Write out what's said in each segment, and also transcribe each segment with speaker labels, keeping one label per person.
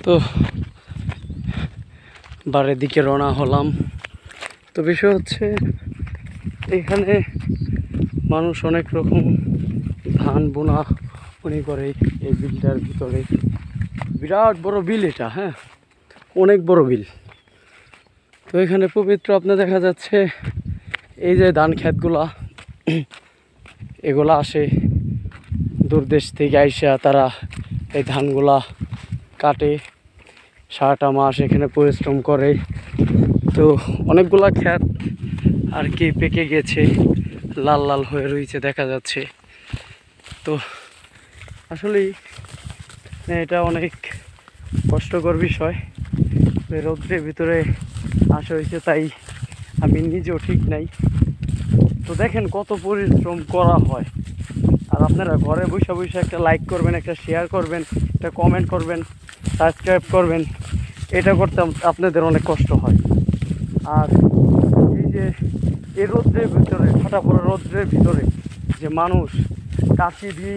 Speaker 1: তো বাড়ির দিকে রওনা হলাম। তো বিষয় হচ্ছে এখানে মানুষ অনেক রকম ধান বোনা উনি করে এই বিলটার ভিতরে। বিরাট বড় বিল এটা, হ্যাঁ, অনেক বড় বিল। তো এখানে পবিত্র আপনার দেখা যাচ্ছে এই যে ধান ক্ষেতগুলা, এগুলা আসে দূর দেশ থেকে আইসা তারা এই ধানগুলা কাটে, সারাটা মাস এখানে পরিশ্রম করে। তো অনেকগুলা ক্ষেত আর কি পেকে গেছে, লাল লাল হয়ে রয়েছে দেখা যাচ্ছে। তো আসলেই এটা অনেক কষ্টকর বিষয়। রৌদ্রের ভিতরে আসা হয়েছে, তাই আমি নিজেও ঠিক নাই। তো দেখেন কত পরিশ্রম করা হয়। আর আপনারা ঘরে বসে বসে একটা লাইক করবেন, একটা শেয়ার করবেন, একটা কমেন্ট করবেন, সাবস্ক্রাইব করবেন, এটা করতে আপনাদের অনেক কষ্ট হয়। আর এই যে এই রৌদ্রের ভিতরে, ফাটা পড়া রৌদ্রের ভিতরে যে মানুষ কাশি দিয়ে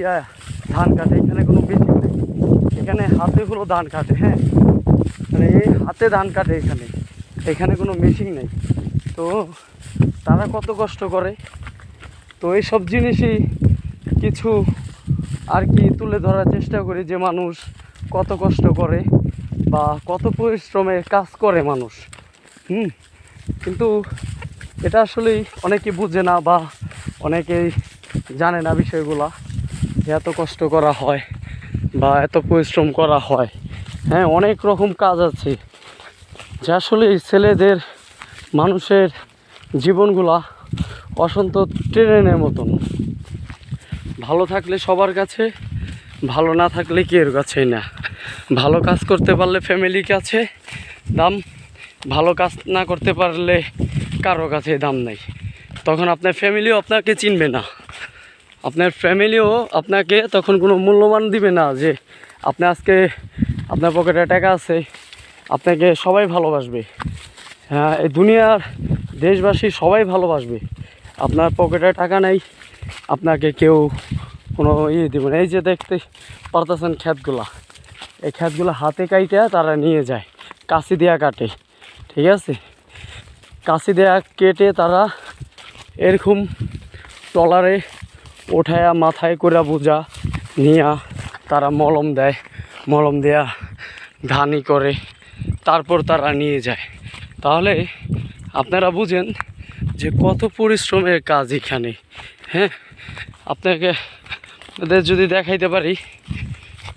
Speaker 1: ধান কাটে, এখানে কোনো মেশিন নেই, এখানে হাতে হলো ধান কাটে, হ্যাঁ, মানে এই হাতে ধান কাটে এখানে, এখানে কোনো মেশিন নেই। তো তারা কত কষ্ট করে। তো এইসব জিনিসই কিছু আর কি তুলে ধরার চেষ্টা করি, যে মানুষ কত কষ্ট করে বা কত পরিশ্রমে কাজ করে মানুষ। কিন্তু এটা আসলেই অনেকে বুঝে না বা অনেকেই জানে না বিষয়গুলা, যে এত কষ্ট করা হয় বা এত পরিশ্রম করা হয়। হ্যাঁ, অনেক রকম কাজ আছে যে আসলে ছেলেদের, মানুষের জীবনগুলা অসন্ত ট্রেনের মতন। ভালো থাকলে সবার কাছে, ভালো না থাকলে কেউর কাছেই না। ভালো কাজ করতে পারলে ফ্যামিলির কাছে দাম, ভালো কাজ না করতে পারলে কারো কাছে দাম নেই। তখন আপনার ফ্যামিলিও আপনাকে চিনবে না, আপনার ফ্যামিলিও আপনাকে তখন কোনো মূল্যমান দিবে না। যে আপনি আজকে আপনার পকেটে টাকা আছে, আপনাকে সবাই ভালোবাসবে, হ্যাঁ, এই দুনিয়ার দেশবাসী সবাই ভালোবাসবে। আপনার পকেটে টাকা নেই, আপনাকে কেউ কোনো দেবে না। এই যে দেখতে পারতেছেন ক্ষেতগুলা, এই ক্ষেতগুলো হাতে কাইটে তারা নিয়ে যায়, কাঁচি দেয়া কাটে, ঠিক আছে, কাঁচি দেয়া কেটে তারা এরকম ট্রলারে ওঠায়া মাথায় করে বোঝা নিয়া তারা মলম দেয়, মলম দেয়া ধানি করে, তারপর তারা নিয়ে যায়। তাহলে আপনারা বুঝেন যে কত পরিশ্রমের কাজ এখানে। হ্যাঁ, আপনাকে যদি দেখাইতে পারি,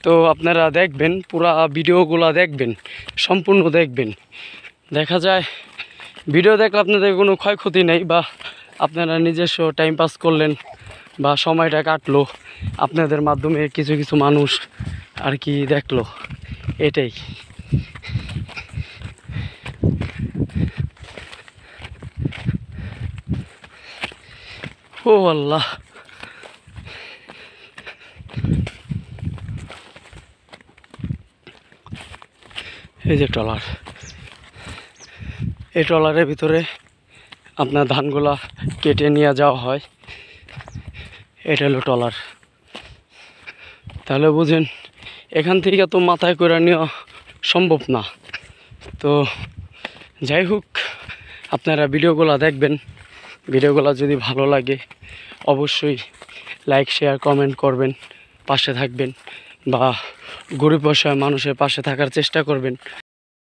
Speaker 1: তো আপনারা দেখবেন, পুরা ভিডিওগুলো দেখবেন, সম্পূর্ণ দেখবেন। দেখা যায় ভিডিও দেখলে আপনাদের কোনো ক্ষয়ক্ষতি নেই, বা আপনারা নিজস্ব টাইম পাস করলেন বা সময়টা কাটলো, আপনাদের মাধ্যমে কিছু কিছু মানুষ আর কি দেখলো, এটাই। ও আল্লাহ, এই যে ট্রলার, এই ট্রলারের ভিতরে আপনার ধানগুলা কেটে নিয়ে যাওয়া হয়। এটা হলো ট্রলার। তাহলে বুঝেন এখান থেকে তো মাথায় করে নেওয়া সম্ভব না। তো যাই হোক, আপনারা ভিডিওগুলো দেখবেন, ভিডিওগুলো যদি ভালো লাগে অবশ্যই লাইক শেয়ার কমেন্ট করবেন, পাশে থাকবেন বা গরিব অসহায় মানুষের পাশে থাকার চেষ্টা করবেন।